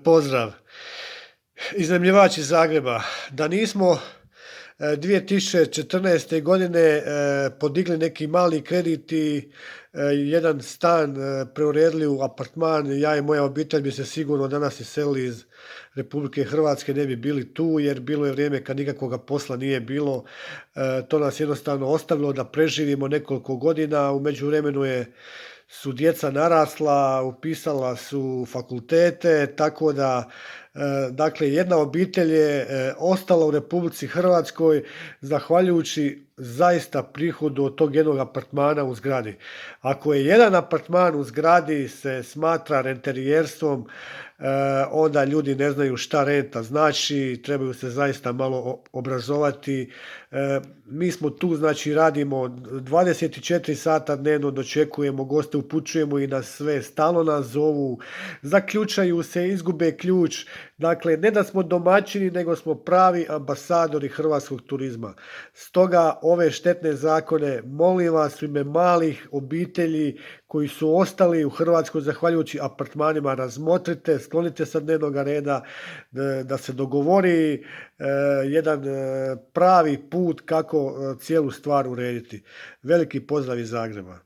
Pozdrav. Iznajmljivač iz Zagreba. Da nismo 2014. godine podigli neki mali kredit i jedan stan preuredili u apartman, ja i moja obitelj bi se sigurno danas iselili iz Republike Hrvatske, ne bi bili tu jer bilo je vrijeme kad nikakvoga posla nije bilo. To nas jednostavno ostavilo da preživimo nekoliko godina. U međuvremenu su djeca narasla, upisala su fakultete, tako da dakle jedna obitelj je ostala u Republici Hrvatskoj zahvaljujući zaista prihodu od tog jednog apartmana u zgradi. Ako je jedan apartman u zgradi se smatra renterijerstvom, onda ljudi ne znaju šta renta znači, trebaju se zaista malo obrazovati. Mi smo tu, znači radimo 24 sata dnevno, dočekujemo goste, upućujemo i na sve, stalno nas zovu, zaključaju se, izgube ključ. Dakle, ne da smo domaćini, nego smo pravi ambasadori hrvatskog turizma. Stoga ove štetne zakone, molim vas, u ime malih obitelji koji su ostali u Hrvatskoj zahvaljujući apartmanima, razmotrite, sklonite sa dnevnog reda, da se dogovori jedan pravi put kako cijelu stvar urediti. Veliki pozdrav iz Zagreba.